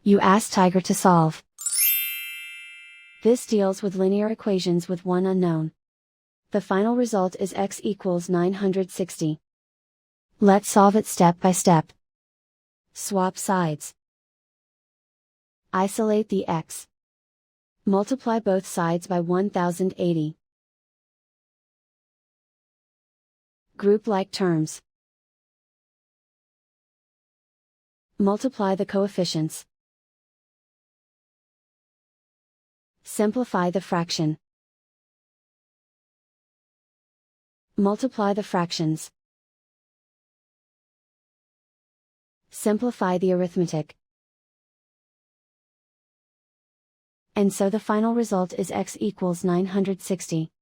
You ask Tiger to solve. This deals with linear equations with one unknown. The final result is x equals 960. Let's solve it step by step. Swap sides. Isolate the x. Multiply both sides by 1080. Group like terms. Multiply the coefficients. Simplify the fraction. Multiply the fractions. Simplify the arithmetic. And so the final result is x equals 960.